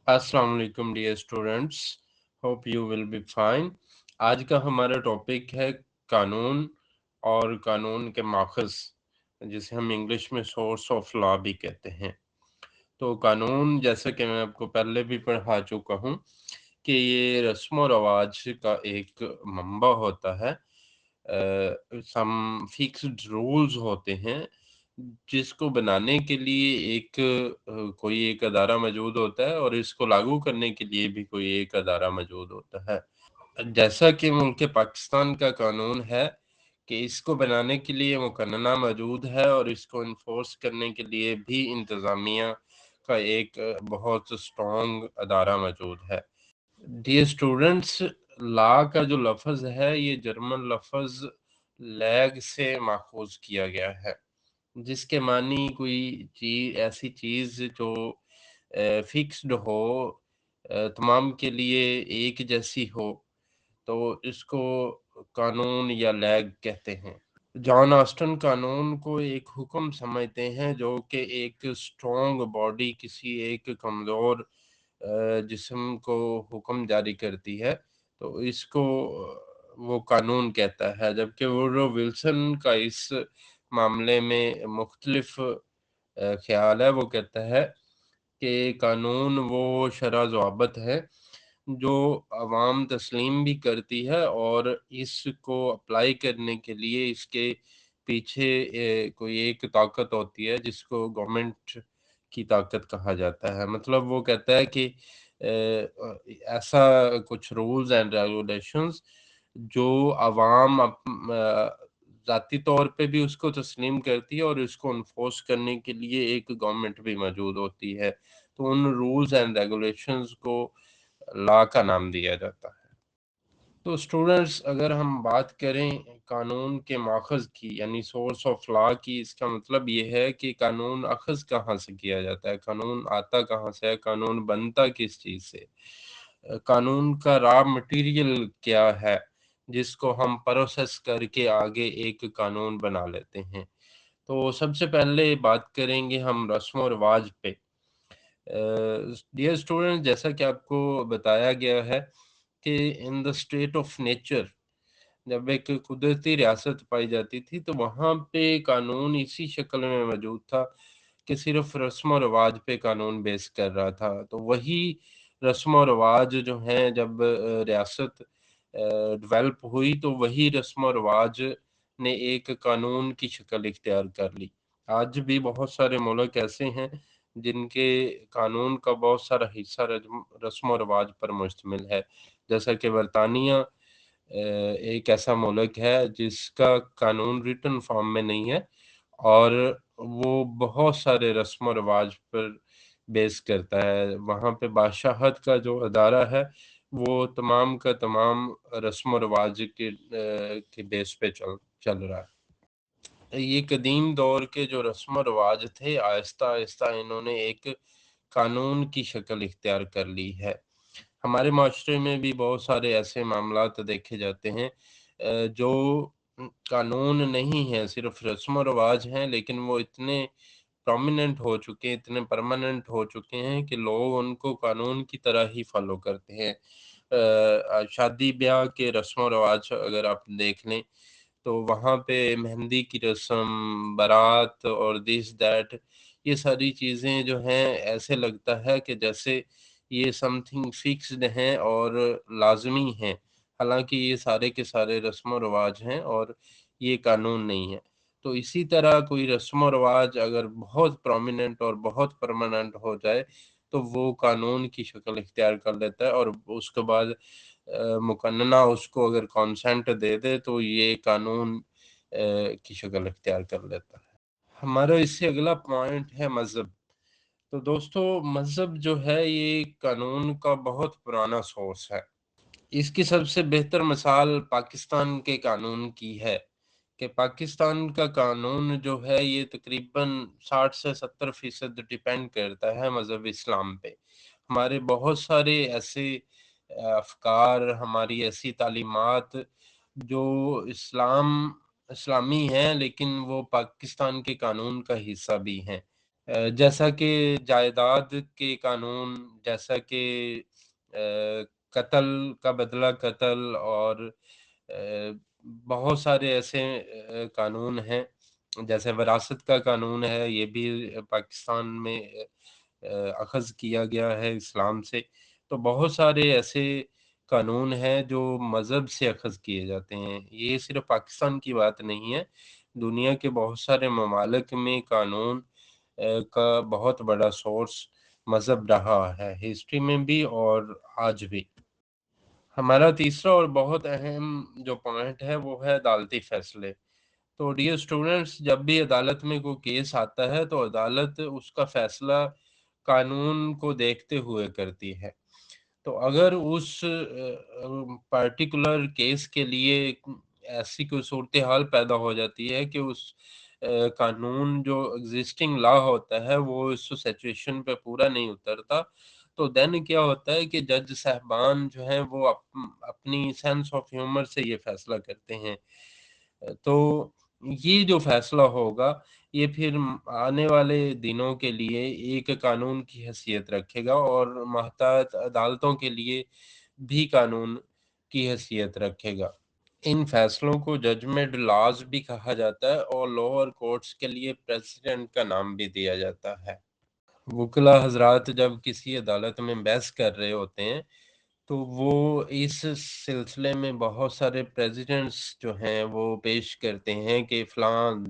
अस्सलाम वालेकुम dear students, hope you will be fine. आज का हमारा टॉपिक है कानून और कानून के माखज़, जिसे हम इंग्लिश में सोर्स ऑफ लॉ भी कहते हैं। तो कानून, जैसा कि मैं आपको पहले भी पढ़ा चुका हूँ, कि ये रस्म और रवाज का एक मंबा होता है। सम फिक्स्ड रूल्स होते हैं, जिसको बनाने के लिए कोई एक अदारा मौजूद होता है और इसको लागू करने के लिए भी कोई एक अदारा मौजूद होता है। जैसा कि मुल्क पाकिस्तान का कानून है कि इसको बनाने के लिए मुकन्ना मौजूद है और इसको इन्फोर्स करने के लिए भी इंतज़ामिया का एक बहुत स्ट्रॉन्ग अदारा मौजूद है। डियर स्टूडेंट्स, लॉ का जो लफ्ज़ है ये जर्मन लफ्ज़ लैग से माखूज़ किया गया है, जिसके मानी कोई ऐसी चीज़ जो फिक्स्ड हो, तमाम के लिए एक जैसी हो, तो इसको कानून या लैग कहते हैं। जॉन ऑस्टन कानून को एक हुक्म समझते हैं जो कि एक स्ट्रॉन्ग बॉडी किसी एक कमज़ोर जिस्म को हुक्म जारी करती है, तो इसको वो कानून कहता है। जबकि वुडरो विल्सन का इस मामले में मुख्तलिफ ख्याल है। वो कहता है कि कानून वो शरअ ज़वाबित है जो अवाम तस्लीम भी करती है और इसको अप्लाई करने के लिए इसके पीछे कोई एक ताकत होती है जिसको गवर्नमेंट की ताकत कहा जाता है। मतलब वो कहता है कि ऐसा कुछ रूल्स एंड रेगुलेशंस जो अवाम ज़ाती तौर पे भी उसको तस्लीम करती है और इसको इन्फोर्स करने के लिए एक गवर्नमेंट भी मौजूद होती है। तो उन रूल्स एंड रेगुलेशंस को लॉ का नाम दिया जाता है। तो स्टूडेंट्स, अगर हम बात करें कानून के माखज़ की, यानी सोर्स ऑफ लॉ की, इसका मतलब ये है कि कानून अख़ज़ कहाँ से किया जाता है, कानून आता कहाँ से है, कानून बनता किस चीज़ से, कानून का रॉ मटेरियल क्या है जिसको हम प्रोसेस करके आगे एक कानून बना लेते हैं। तो सबसे पहले बात करेंगे हम रस्म और रिवाज पे। डियर स्टूडेंट, जैसा कि आपको बताया गया है कि in the state of nature, जब एक कुदरती रियासत पाई जाती थी तो वहाँ पे कानून इसी शक्ल में मौजूद था कि सिर्फ रस्म और रिवाज पे कानून बेस कर रहा था। तो वही रस्म और रिवाज जो हैं, जब रियासत डेवलप हुई तो वही रस्म और रिवाज ने एक कानून की शक्ल इख्तियार कर ली। आज भी बहुत सारे मुल्क ऐसे हैं जिनके कानून का बहुत सारा हिस्सा रस्म और रिवाज पर मुश्तमिल है। जैसा कि बरतानिया एक ऐसा मुल्क है जिसका कानून रिटन फॉर्म में नहीं है और वो बहुत सारे रस्म और रिवाज पर बेस करता है। वहाँ पे बादशाहत का जो अदारा है वो तमाम का तमाम रस्म और रिवाज के बेस पे चल चल रहा है। ये कदीम दौर के जो रस्म और रिवाज थे, आहिस्ता आहिस्ता इन्होंने एक कानून की शक्ल इख्तियार कर ली है। हमारे माशरे में भी बहुत सारे ऐसे मामलात देखे जाते हैं जो कानून नहीं हैं, सिर्फ रस्म व रिवाज हैं, लेकिन वो इतने प्रोमिनेंट हो चुके हैं, इतने परमानेंट हो चुके हैं कि लोग उनको कानून की तरह ही फॉलो करते हैं। शादी ब्याह के रस्म व रिवाज अगर आप देख लें तो वहाँ पे मेहंदी की रस्म, बारात और दिस दैट, ये सारी चीज़ें जो हैं ऐसे लगता है कि जैसे ये समथिंग फिक्स्ड हैं और लाज़मी हैं। हालाँकि ये सारे के सारे रस्म व रिवाज हैं और ये कानून नहीं है। तो इसी तरह कोई रस्म व रिवाज अगर बहुत प्रोमिनेंट और बहुत परमानेंट हो जाए, तो वो कानून की शक्ल इख्तियार कर लेता है और उसके बाद मुकन्ना उसको अगर कॉन्सेंट दे दे तो ये कानून की शक्ल इख्तियार कर लेता है। हमारा इससे अगला पॉइंट है मज़हब। तो दोस्तों, मज़हब जो है ये कानून का बहुत पुराना सोर्स है। इसकी सबसे बेहतर मिसाल पाकिस्तान के कानून की है कि पाकिस्तान का कानून जो है ये तकरीबन 60 से 70% डिपेंड करता है मज़हब इस्लाम पे। हमारे बहुत सारे ऐसे अफ़कार, हमारी ऐसी तालीमात जो इस्लामी हैं, लेकिन वो पाकिस्तान के कानून का हिस्सा भी हैं। जैसा कि जायदाद के कानून, जैसा कि कत्ल का बदला कत्ल और बहुत सारे ऐसे कानून हैं, जैसे विरासत का कानून है, ये भी पाकिस्तान में अख़ज़ किया गया है इस्लाम से। तो बहुत सारे ऐसे कानून हैं जो मज़हब से अख़ज़ किए जाते हैं। ये सिर्फ़ पाकिस्तान की बात नहीं है, दुनिया के बहुत सारे ममालिक में कानून का बहुत बड़ा सोर्स मज़हब रहा है, हिस्ट्री में भी और आज भी। हमारा तीसरा और बहुत अहम जो पॉइंट है वो है अदालती फ़ैसले। तो डियर स्टूडेंट्स, जब भी अदालत में कोई केस आता है तो अदालत उसका फ़ैसला कानून को देखते हुए करती है। तो अगर उस पार्टिकुलर केस के लिए ऐसी कोई सूरत-ए-हाल पैदा हो जाती है कि उस कानून जो एक्जिस्टिंग लॉ होता है वो उस सिचुएशन पे पूरा नहीं उतरता, तो देन क्या होता है कि जज साहबान जो हैं वो अपनी सेंस ऑफ ह्यूमर से ये फैसला करते हैं। तो ये जो फैसला होगा, ये फिर आने वाले दिनों के लिए एक कानून की हैसियत रखेगा और महतात अदालतों के लिए भी कानून की हैसियत रखेगा। इन फैसलों को जजमेंट लॉज़ भी कहा जाता है और लोअर कोर्ट्स के लिए प्रेसिडेंट का नाम भी दिया जाता है। वकील हज़रात जब किसी अदालत में बहस कर रहे होते हैं, तो वो इस सिलसिले में बहुत सारे प्रेसिडेंट्स जो हैं वो पेश करते हैं कि फ़लाँ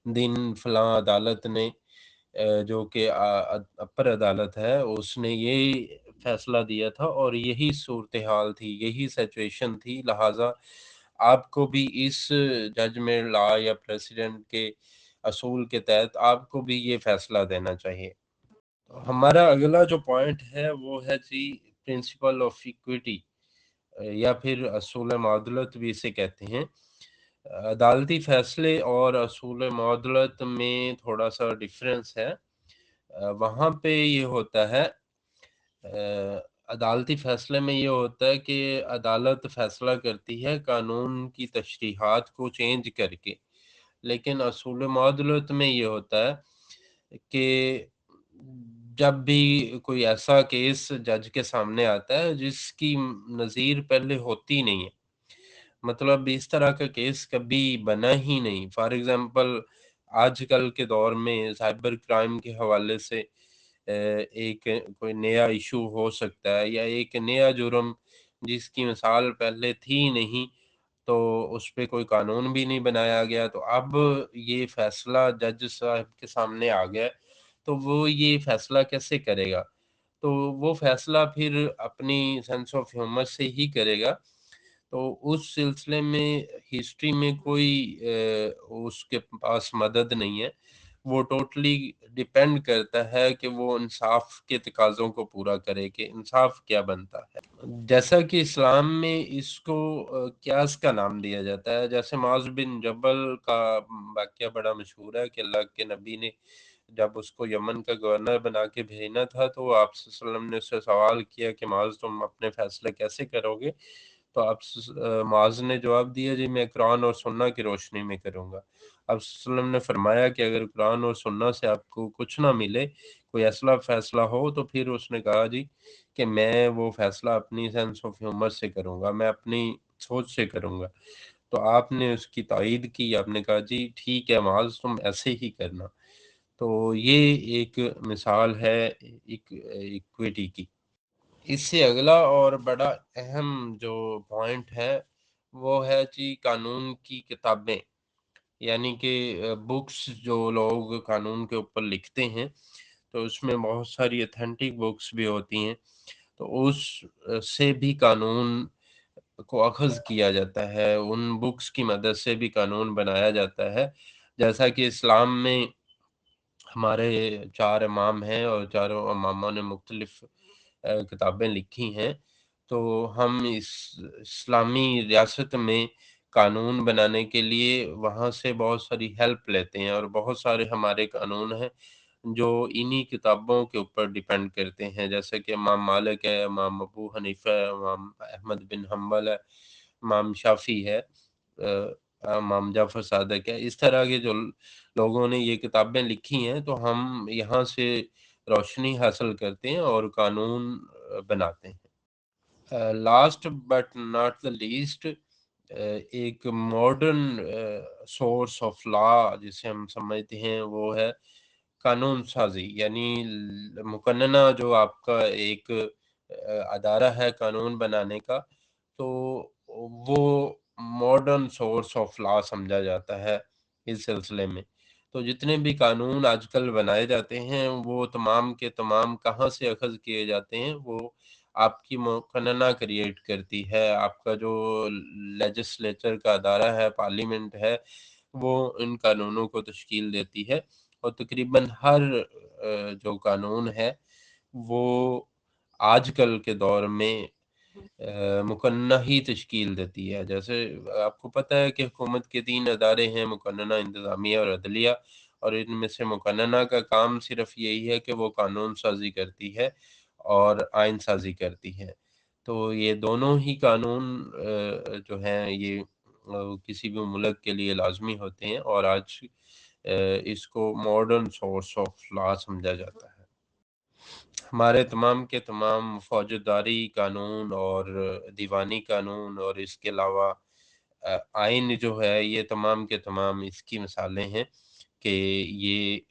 दिन फ़लाँ अदालत ने जो कि अपर अदालत है उसने ये फ़ैसला दिया था और यही सूरत-ए-हाल थी, यही सिचुएशन थी, लिहाज़ा आपको भी इस जजमेंट लॉ या प्रेसिडेंट के असूल के तहत आपको भी ये फ़ैसला देना चाहिए। हमारा अगला जो पॉइंट है वो है जी प्रिंसिपल ऑफ इक्विटी, या फिर असूल मुआदलत भी इसे कहते हैं। अदालती फ़ैसले और असूल मुआदलत में थोड़ा-सा डिफ़रेंस है। वहाँ पे ये होता है, अदालती फ़ैसले में ये होता है कि अदालत फ़ैसला करती है कानून की तशरीहात को चेंज करके। लेकिन असूल मुआदलत में ये होता है कि जब भी कोई ऐसा केस जज के सामने आता है जिसकी नज़ीर पहले होती नहीं है, मतलब इस तरह का केस कभी बना ही नहीं। फॉर एग्ज़ाम्पल आजकल के दौर में साइबर क्राइम के हवाले से एक कोई नया इश्यू हो सकता है या एक नया जुर्म जिसकी मिसाल पहले थी नहीं, तो उस पे कोई कानून भी नहीं बनाया गया, तो अब ये फ़ैसला जज साहब के सामने आ गया है, तो वो ये फ़ैसला कैसे करेगा? तो वो फ़ैसला फिर अपनी सेंस ऑफ ह्यूमर से ही करेगा। तो उस सिलसिले में हिस्ट्री में कोई उसके पास मदद नहीं है। वो टोटली डिपेंड करता है कि वो इंसाफ़ के तकाज़ों को पूरा करे कि इंसाफ़ क्या बनता है। जैसा कि इस्लाम में इसको क़यास का नाम दिया जाता है, जैसे मुआज़ बिन जबल का वाक़या बड़ा मशहूर है कि अल्लाह के नबी ने जब उसको यमन का गवर्नर बना के भेजना था, तो आप सल्लल्लाहु अलैहि वसल्लम ने उससे सवाल किया कि मुआज़ तुम अपने फ़ैसले कैसे करोगे? तो आप मुआज़ ने जवाब दिया जी मैं कुरान और सुन्नह की रोशनी में करूँगा। अब सल्लल्लाहु अलैहि वसल्लम ने फरमाया कि अगर कुरान और सुन्नह से आपको कुछ ना मिले, कोई ऐसा फ़ैसला हो तो फिर उसने कहा जी कि मैं वो फ़ैसला अपनी सेंस ऑफ ह्यूमर से करूँगा, मैं अपनी सोच से करूँगा। तो आपने उसकी तायीद की, आपने कहा जी ठीक है मुआज़ तुम ऐसे ही करना। तो ये एक मिसाल है इक्विटी की। इससे अगला और बड़ा अहम जो पॉइंट है, वो है जी कानून की किताबें, यानी कि बुक्स जो लोग कानून के ऊपर लिखते हैं, तो उसमें बहुत सारी ऑथेंटिक बुक्स भी होती हैं, तो उस से भी कानून को अख़ज़ किया जाता है, उन बुक्स की मदद से भी कानून बनाया जाता है। जैसा कि इस्लाम में हमारे 4 इमाम हैं और चारों इमामों ने मुख्तलिफ़ किताबें लिखी हैं, तो हम इस इस्लामी रियासत में कानून बनाने के लिए वहाँ से बहुत सारी हेल्प लेते हैं और बहुत सारे हमारे कानून हैं, जो इन्हीं किताबों के ऊपर डिपेंड करते हैं। जैसे कि इमाम मालिक है, इमाम अबू हनीफ़ा है, इमाम अहमद बिन हम्बल है, इमाम शाफ़ी है। इमाम जाफ़र सादिक है। इस तरह के जो लोगों ने ये किताबें लिखी हैं, तो हम यहाँ से रोशनी हासिल करते हैं और कानून बनाते हैं। Last but not the least, एक मॉडर्न सोर्स ऑफ लॉ जिसे हम समझते हैं वो है कानून साज़ी, यानी मुकन्नना जो आपका एक अदारा है कानून बनाने का, तो वो मॉडर्न सोर्स ऑफ लॉ समझा जाता है इस सिलसिले में। तो जितने भी कानून आजकल बनाए जाते हैं, वो तमाम के तमाम कहाँ से अख़ज़ किए जाते हैं, वो आपकी मुकन्नना क्रिएट करती है। आपका जो लेजिस्लेचर का अदारा है, पार्लियामेंट है, वो इन कानूनों को तश्कील देती है और तकरीबन हर जो कानून है, वो आजकल के दौर में मुकन्ना ही तश्कील देती है। जैसे आपको पता है कि हुकूमत के 3 अदारे हैं, मुकन्नना, इंतज़ामिया और अदलिया, और इनमें से मुकन्नना का काम सिर्फ़ यही है कि वो कानून साज़ी करती है और आइन साज़ी करती है। तो ये दोनों ही कानून जो हैं ये किसी भी मुल्क के लिए लाज़मी होते हैं और आज इसको मॉडर्न सोर्स ऑफ लॉ समझा जाता है। हमारे तमाम के तमाम फ़ौजदारी कानून और दीवानी कानून और इसके अलावा आइन जो है ये तमाम के तमाम इसकी मिसालें हैं कि ये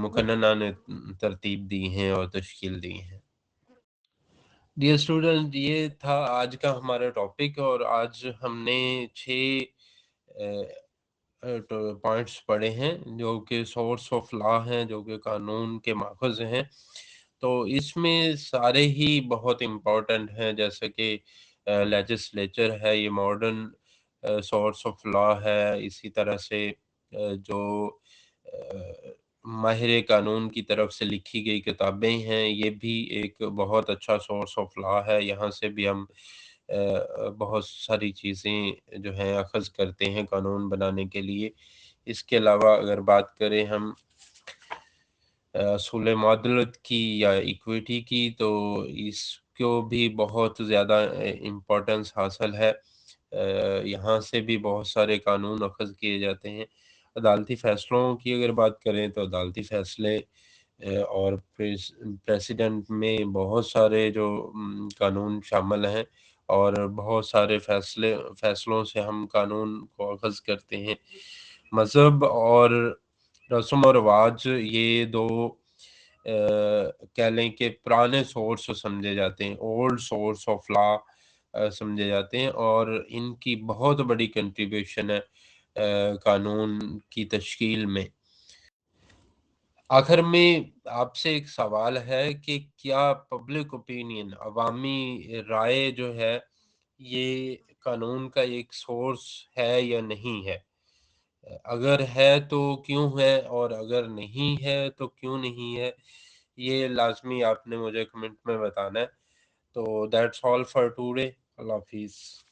मुकन्नना ने तरतीब दी हैं और तश्कील दी हैं। डियर स्टूडेंट, ये था आज का हमारा टॉपिक और आज हमने 6 तो पॉइंट्स पढ़े हैं जो कि सोर्स ऑफ लॉ हैं, जो कि कानून के माख़ज़ हैं। तो इसमें सारे ही बहुत इम्पोर्टेंट हैं, जैसे कि लेजिस्लेचर है, ये मॉडर्न सोर्स ऑफ लॉ है। इसी तरह से जो माहिर कानून की तरफ से लिखी गई किताबें हैं, ये भी एक बहुत अच्छा सोर्स ऑफ लॉ है। यहाँ से भी हम बहुत सारी चीज़ें जो हैं अख़ज़ करते हैं कानून बनाने के लिए। इसके अलावा अगर बात करें हम असूल मुआदलत की या इक्विटी की, तो इसको भी बहुत ज़्यादा इम्पोर्टेंस हासिल है। यहाँ से भी बहुत सारे कानून अख़ज़ किए जाते हैं। अदालती फ़ैसलों की अगर बात करें तो अदालती फ़ैसले और प्रेसिडेंट में बहुत सारे जो कानून शामिल हैं और बहुत सारे फ़ैसलों से हम कानून को अख़ज़ करते हैं। मज़हब और रस्म और रिवाज, ये 2 कह लें कि पुराने सोर्स समझे जाते हैं, ओल्ड सोर्स ऑफ लॉ समझे जाते हैं और इनकी बहुत बड़ी कंट्रीब्यूशन है कानून की तश्कील में। आखिर में आपसे एक सवाल है कि क्या पब्लिक ओपिनियन, अवामी राय जो है, ये कानून का एक सोर्स है या नहीं है? अगर है तो क्यों है और अगर नहीं है तो क्यों नहीं है? ये लाज़मी आपने मुझे कमेंट में बताना है। तो दैट्स ऑल फॉर टुडे। अल्लाह हाफ़िज़।